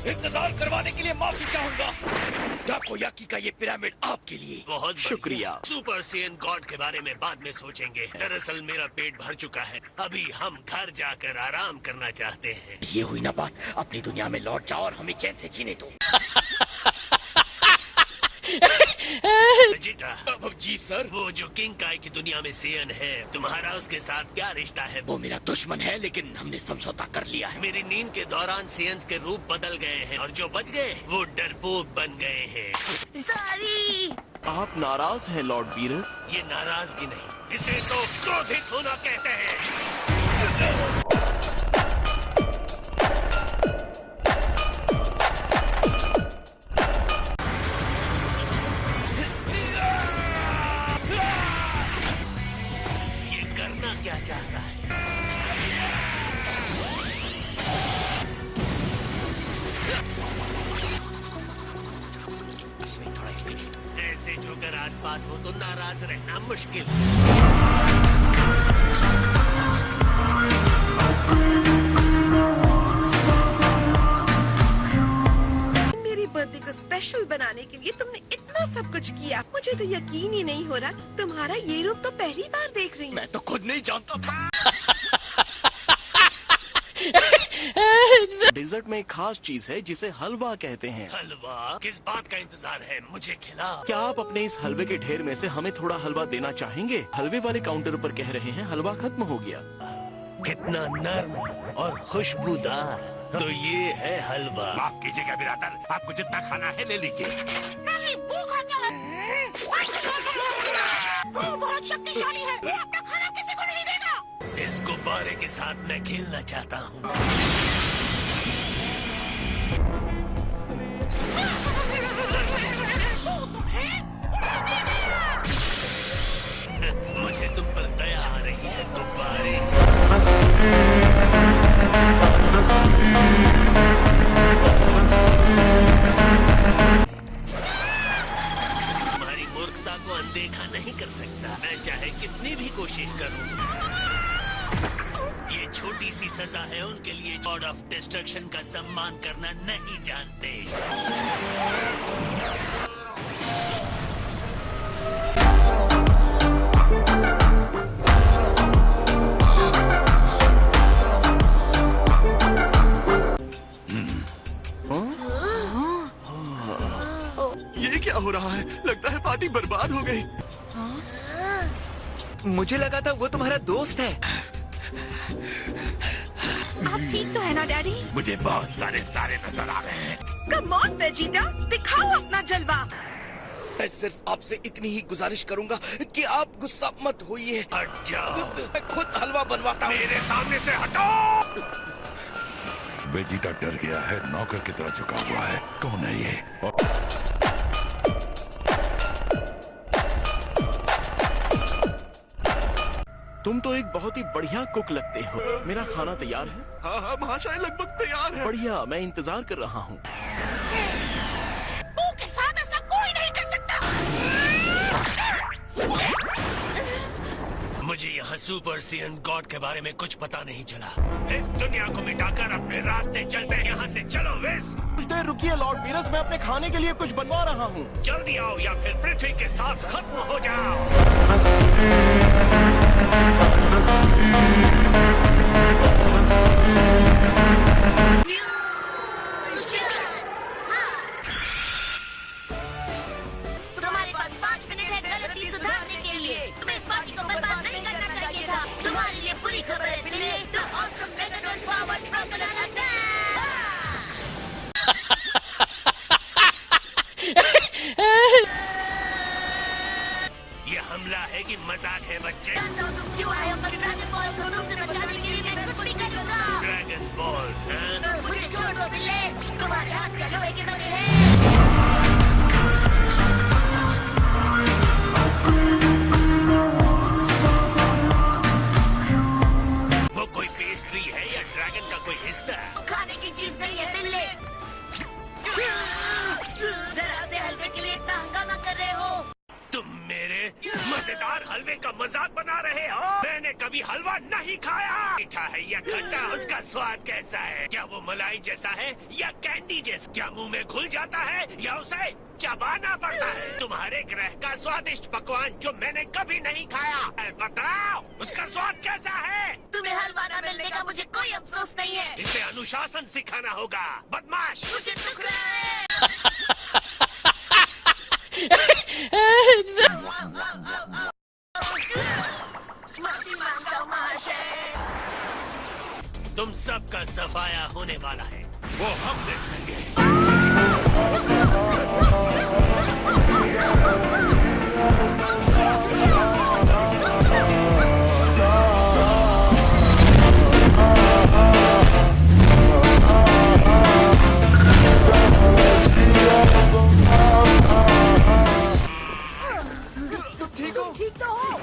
इंतजार करवाने के लिए माफी चाहूंगा। टाकोयाकी का ये पिरामिड आपके लिए। बहुत शुक्रिया। सुपर सेयन गॉड के बारे में बाद में सोचेंगे। दरअसल मेरा पेट भर चुका है, अभी हम घर जाकर आराम करना चाहते हैं। ये हुई ना बात, अपनी दुनिया में लौट जाओ और हमें चैन से जीने दो। वेजिटा, जी सर। वो जो किंग काय की दुनिया में सेयन है, तुम्हारा उसके साथ क्या रिश्ता है? वो मेरा दुश्मन है, लेकिन हमने समझौता कर लिया है। मेरी नींद के दौरान सेयन्स के रूप बदल गए हैं और जो बच गए वो डरपोक बन गए हैं। सॉरी। आप नाराज हैं लॉर्ड बीरस? ये नाराजगी नहीं, इसे तो क्रोधित होना कहते हैं। क्या चाहता है? ऐसे जोकर आसपास हो तो नाराज रहना मुश्किल। मेरी बर्थडे को स्पेशल बनाने के लिए तुमने इतना सब कुछ किया। मुझे तो यकीन ही नहीं हो रहा, तुम्हारा ये रूप तो पहली बार देख रही हूँ। मैं तो खुद नहीं जानता था। डेजर्ट में एक खास चीज है जिसे हलवा कहते हैं। हलवा? किस बात का इंतजार है? मुझे खिला। क्या आप अपने इस हलवे के ढेर में से हमें थोड़ा हलवा देना चाहेंगे? हलवे वाले काउंटर पर कह रहे हैं हलवा खत्म हो गया। कितना नर्म और खुशबूदार। तो ये है हलवा। माफ कीजिएगा बिरादर, आपको जितना खाना है ले लीजिए। नहीं, भूख आता है। वो बहुत शक्तिशाली है, वो अपना खाना किसी को नहीं देगा। इस गुब्बारे के साथ मैं खेलना चाहता हूँ। वो तुम्हें उड़ा देगा। मुझे तुम पर दया आ रही है गुब्बारे। तुम्हारी मूर्खता को अनदेखा नहीं कर सकता, मैं चाहे कितनी भी कोशिश करूं। ये छोटी सी सजा है उनके लिए गॉड ऑफ डिस्ट्रक्शन का सम्मान करना नहीं जानते। ये क्या हो रहा है? लगता है पार्टी बर्बाद हो गई। मुझे लगा था वो तुम्हारा दोस्त है। आप ठीक तो है ना डैडी? मुझे बहुत सारे तारे नजर आ रहे हैं। कम ऑन वेजिटा, दिखाओ अपना जलवा। मैं सिर्फ आपसे इतनी ही गुजारिश करूंगा कि आप गुस्सा मत होइए। हट जाओ। मैं खुद हलवा बनवाता हूँ। मेरे सामने से हटो। वेजिटा डर गया है, नौकर की तरह झुका हुआ है। कौन है ये? तुम तो एक बहुत ही बढ़िया कुक लगते हो। मेरा खाना तैयार है? हाँ हाँ महाशय, लगभग तैयार है। बढ़िया, मैं इंतजार कर रहा हूँ। के साथ ऐसा कोई नहीं कर सकता। मुझे यहाँ सुपर सेयन गॉड के बारे में कुछ पता नहीं चला। इस दुनिया को मिटाकर अपने रास्ते चलते हैं। यहाँ से चलो विस। कुछ देर रुकिए लॉर्ड बीरस, मैं अपने खाने के लिए कुछ बनवा रहा हूँ। जल्दी आओ या फिर पृथ्वी के साथ खत्म हो जाओ। तुम्हारे पास 5 मिनट है गलती सुधारने के लिए। तुम्हें इस पार्टी को बर्बाद नहीं करना चाहिए था। तुम्हारे लिए बुरी खबर है Delhi. The awesome Megaton powered crocodile attack! ये हमला है कि मजाक है बच्चे? तुम क्यों आए हो? ड्रैगन बॉल को तुमसे बचाने के लिए मैं कुछ भी करूंगा। ड्रैगन बॉल्स, हाँ? मुझे छोड़ दो बिल्ले, तुम्हारे हाथ क्या लोहे के बने हैं? वो कोई पेस्ट्री है या ड्रैगन का कोई हिस्सा? खाने की चीज नहीं है बिल्ले। जरा से हलवे के लिए इतना हंगामा कर रहे हो। तुम मेरे मजेदार हलवे का मजाक बना रहे हो? मैंने कभी हलवा नहीं खाया। मीठा है या खट्टा, उसका स्वाद कैसा है? क्या वो मलाई जैसा है या कैंडी जैसा? क्या मुंह में घुल जाता है या उसे चबाना पड़ता है? तुम्हारे ग्रह का स्वादिष्ट पकवान जो मैंने कभी नहीं खाया, बताओ उसका स्वाद कैसा है? तुम्हें हलवा न मिलने का मुझे कोई अफसोस नहीं है। इसे अनुशासन सिखाना होगा, बदमाश। मुझे दुख रहा है। माफी मांगता हूँ महाशय। तुम सबका सफाया होने वाला है, वो हम देख लेंगे। ठीक तो हो?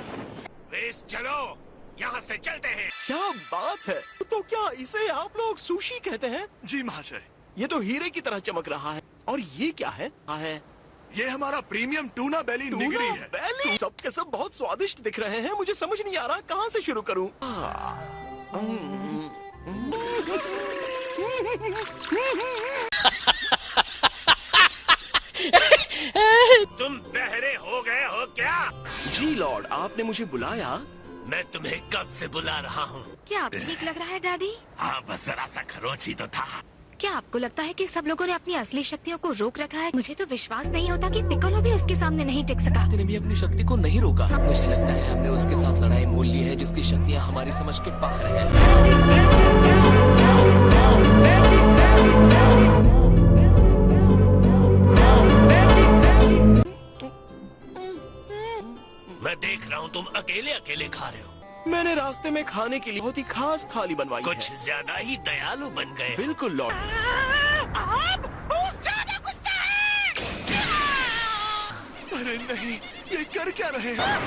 वेश, चलो यहाँ से चलते हैं। क्या बात है। तो क्या इसे आप लोग सुशी कहते हैं? जी महाशय, ये तो हीरे की तरह चमक रहा है। और ये क्या है? ये हमारा प्रीमियम टूना बेली निगरी है। बैली। सब के सब बहुत स्वादिष्ट दिख रहे हैं। मुझे समझ नहीं आ रहा कहाँ से शुरू करूं। तुम बहरे हो गए हो क्या? जी लॉर्ड, आपने मुझे बुलाया। मैं तुम्हें कब से बुला रहा हूँ। क्या अब ठीक लग रहा है डैडी? हाँ, बस जरा सा खरोच ही तो था। क्या आपको लगता है कि सब लोगों ने अपनी असली शक्तियों को रोक रखा है? मुझे तो विश्वास नहीं होता कि पिकोलो भी उसके सामने नहीं टिक सका। तेने भी अपनी शक्ति को नहीं रोका। मुझे लगता है हमने उसके साथ लड़ाई मोल ली है, जिसकी शक्तियाँ हमारी समझ के बाहर है। मैं देख रहा हूँ तुम अकेले अकेले खा रहे हो। मैंने रास्ते में खाने के लिए बहुत ही खास थाली बनवाई कुछ है। ज्यादा ही दयालु बन गए। बिल्कुल लॉर्ड। आप बहुत ज्यादा गुस्सा है। अरे नहीं, ये कर क्या रहे हैं?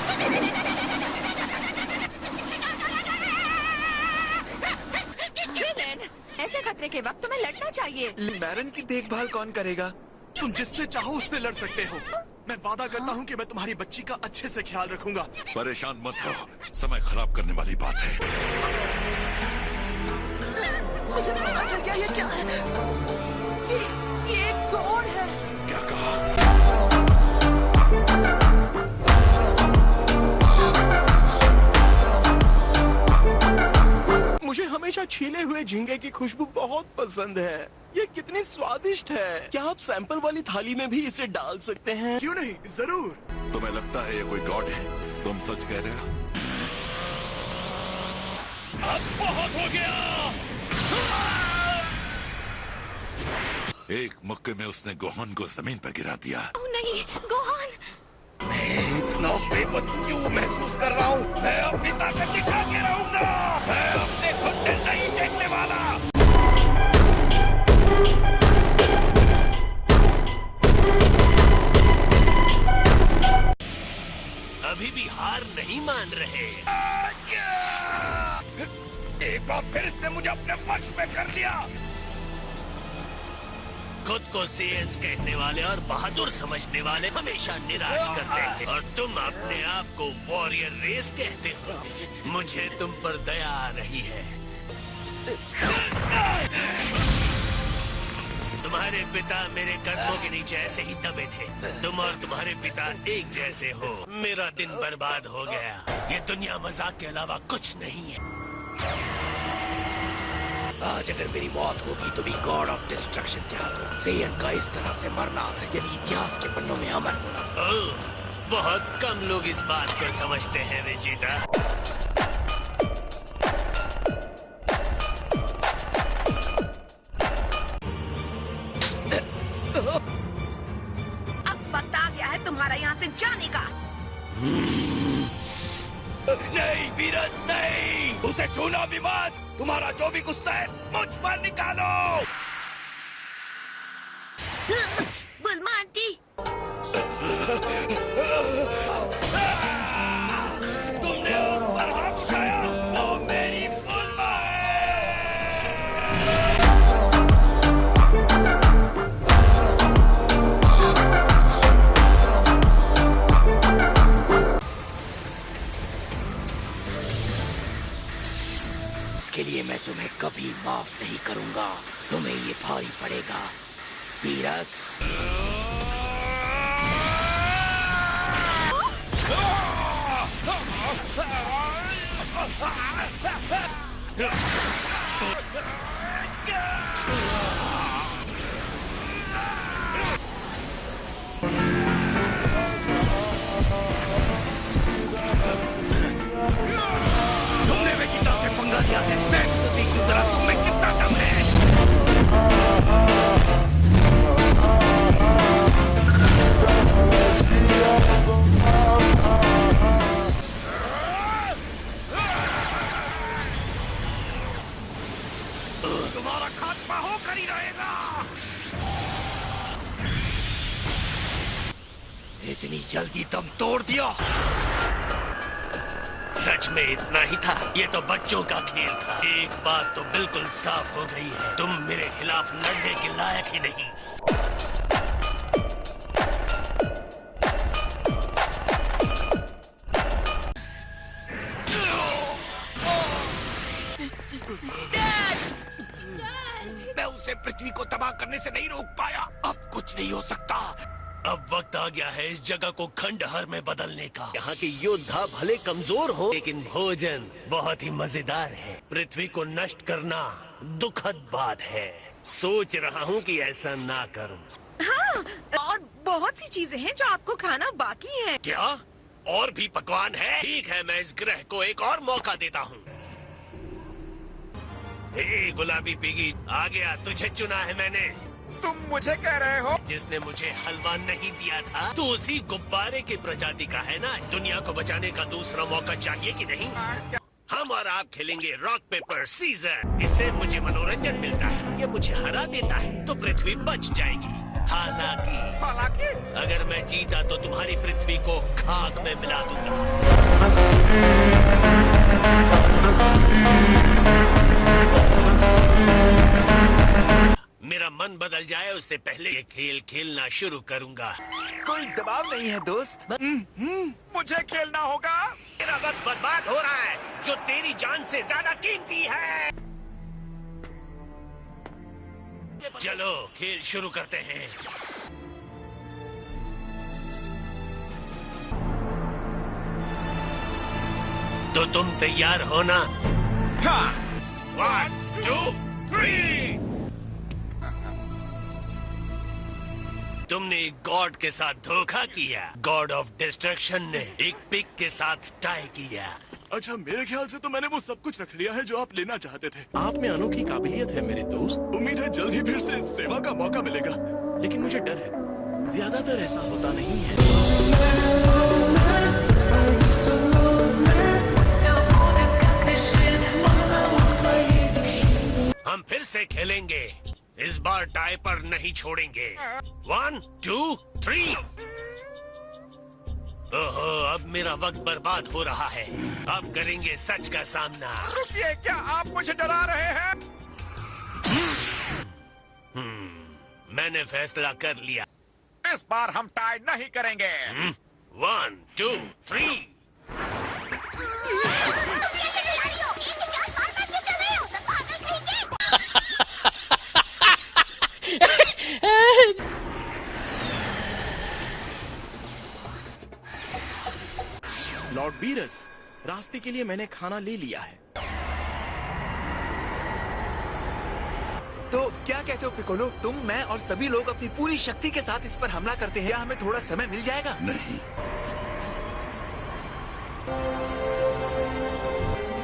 ऐसे खतरे के वक्त तुम्हें लड़ना चाहिए। बैरन की देखभाल कौन करेगा? तुम जिससे चाहो उससे लड़ सकते हो। मैं वादा करता हूँ कि मैं तुम्हारी बच्ची का अच्छे से ख्याल रखूंगा। परेशान मत हो, समय खराब करने वाली बात है। मुझे पता चल गया ये क्या है। ये कौन है? क्या कहा? मुझे हमेशा छीले हुए झींगे की खुशबू बहुत पसंद है। ये कितनी स्वादिष्ट है। क्या आप सैंपल वाली थाली में भी इसे डाल सकते हैं? क्यों नहीं, जरूर। तुम्हें लगता है ये कोई गॉड है? तुम सच कह रहे हो? अब बहुत हो गया। एक मुक्के में उसने गोहान को जमीन पर गिरा दिया। ओह नहीं, गोहान। मैं इतना बेबस क्यों महसूस कर रहा हूँ? मैं अपनी ताकत दिखा के रहूंगा। मैं अपने घुटने नहीं टेकने वाला। अभी भी हार नहीं मान रहे। एक बार फिर इसने मुझे अपने पक्ष में कर लिया। खुद को सेयंस कहने वाले और बहादुर समझने वाले हमेशा निराश करते हैं, और तुम अपने आप को वॉरियर रेस कहते हो। मुझे तुम पर दया आ रही है। तुम्हारे पिता मेरे कदमों के नीचे ऐसे ही दबे थे। तुम और तुम्हारे पिता एक जैसे हो। मेरा दिन बर्बाद हो गया। ये दुनिया मजाक के अलावा कुछ नहीं है। आज अगर मेरी मौत होगी तो भी गॉड ऑफ डिस्ट्रक्शन के हाथों सेयन का इस तरह से मरना यानी इतिहास के पन्नों में अमर होना। ओह, बहुत कम लोग इस बात को समझते हैं वेजिटा। अब वक्त आ गया है तुम्हारा यहाँ से जाने का। नहीं वीरस, नहीं, उसे छूना भी मत। तुम्हारा जो भी गुस्सा है मुझ पर निकालो। बुल्मा आंटी, तुमने उस पर हाथ उठाया, वो मेरी बुल्मा है। करूंगा। तुम्हें ये भारी पड़ेगा वीरस। तुमने वेजिटा से पंगा लिया है। मैं खुद ही गुजरा, तुम में कितना दम है। तुम्हारा खात्मा होकर ही रहेगा। इतनी जल्दी दम तोड़ दिया। सच में इतना ही था? ये तो बच्चों का खेल था। एक बात तो बिल्कुल साफ हो गई है, तुम मेरे खिलाफ लड़ने के लायक ही नहीं। मैं उसे पृथ्वी को तबाह करने से नहीं रोक पाया। अब कुछ नहीं हो सकता। अब वक्त आ गया है इस जगह को खंडहर में बदलने का। यहाँ के योद्धा भले कमजोर हो, लेकिन भोजन बहुत ही मजेदार है। पृथ्वी को नष्ट करना दुखद बात है। सोच रहा हूँ कि ऐसा ना करूँ। हाँ, और बहुत सी चीजें हैं जो आपको खाना बाकी है। क्या और भी पकवान है? ठीक है, मैं इस ग्रह को एक और मौका देता हूँ। ए गुलाबी पिगी, आ गया, तुझे चुना है मैंने। तुम मुझे कह रहे हो? जिसने मुझे हलवा नहीं दिया था तो उसी गुब्बारे की प्रजाति का है ना। दुनिया को बचाने का दूसरा मौका चाहिए कि नहीं? हम और आप खेलेंगे रॉक पेपर सीजर। इससे मुझे मनोरंजन मिलता है। ये मुझे हरा देता है तो पृथ्वी बच जाएगी। हालांकि अगर मैं जीता तो तुम्हारी पृथ्वी को खाक में मिला दूंगा। मेरा मन बदल जाए उससे पहले ये खेल खेलना शुरू करूंगा। कोई दबाव नहीं है दोस्त। मुझे खेलना होगा। मेरा वक्त बर्बाद हो रहा है जो तेरी जान से ज्यादा कीमती है। चलो खेल शुरू करते हैं। तो तुम तैयार हो ना? हाँ। 1, 2, 3। तुमने एक गॉड के साथ धोखा किया। गॉड ऑफ डिस्ट्रक्शन ने एक पिग के साथ टाई किया। अच्छा, मेरे ख्याल से तो मैंने वो सब कुछ रख लिया है जो आप लेना चाहते थे। आप में अनोखी काबिलियत है मेरे दोस्त, उम्मीद है जल्द ही फिर से सेवा का मौका मिलेगा। लेकिन मुझे डर है, ज्यादातर ऐसा होता नहीं है। हम फिर से खेलेंगे। इस बार टाई पर नहीं छोड़ेंगे। 1, 2, 3। ओहो, अब मेरा वक्त बर्बाद हो रहा है। अब करेंगे सच का सामना। रुकिए, क्या आप मुझे डरा रहे हैं? मैंने फैसला कर लिया। इस बार हम टाई नहीं करेंगे। 1, 2, 3। लॉर्ड बीरस, रास्ते के लिए मैंने खाना ले लिया है। तो क्या कहते हो पिकोलो? तुम, मैं और सभी लोग अपनी पूरी शक्ति के साथ इस पर हमला करते हैं। क्या हमें थोड़ा समय मिल जाएगा? नहीं,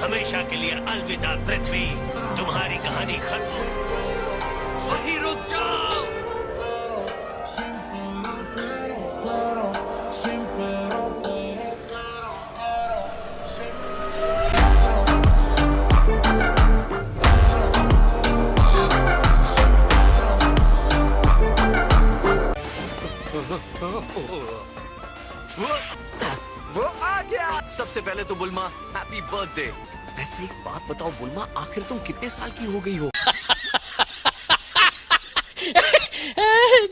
हमेशा के लिए अलविदा पृथ्वी। तुम्हारी कहानी खत्म। वहीं रुक जाओ। वो आ गया। सबसे पहले तो बुल्मा, हैप्पी बर्थडे। वैसे एक बात बताओ बुल्मा, आखिर तुम कितने साल की हो गई हो?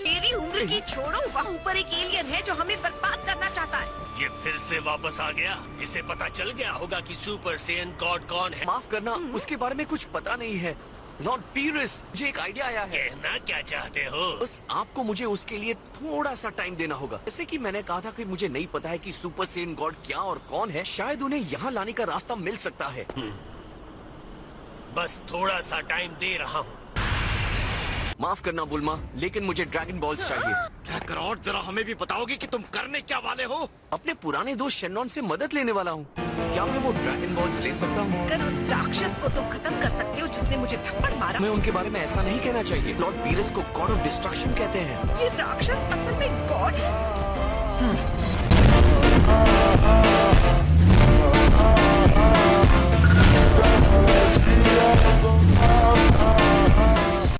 मेरी उम्र की छोड़ो, वहाँ ऊपर एक एलियन है जो हमें बर्बाद करना चाहता है। ये फिर से वापस आ गया। इसे पता चल गया होगा कि सुपर सेयन गॉड कौन है। माफ करना, उसके बारे में कुछ पता नहीं है। लॉर्ड पीरिस, मुझे एक आइडिया आया है। कहना क्या चाहते हो? बस आपको मुझे उसके लिए थोड़ा सा टाइम देना होगा। जैसे कि मैंने कहा था कि मुझे नहीं पता है कि सुपर सेन गॉड क्या और कौन है, शायद उन्हें यहाँ लाने का रास्ता मिल सकता है। बस थोड़ा सा टाइम दे रहा हूँ। माफ करना बुल्मा, लेकिन मुझे ड्रैगन बॉल्स चाहिए। हैकर, और जरा हमें भी बताओगे कि तुम करने क्या वाले हो? अपने पुराने दोस्त शेनॉन से मदद लेने वाला हूँ। क्या मैं वो ड्रैगन बॉल्स ले सकता हूँ? अगर उस राक्षस को तुम खत्म कर सकते हो जिसने मुझे थप्पड़ मारा। मैं उनके बारे में ऐसा नहीं कहना चाहिए। लॉर्ड पीरिस को गॉड ऑफ डिस्ट्रक्शन कहते हैं। ये राक्षस असल में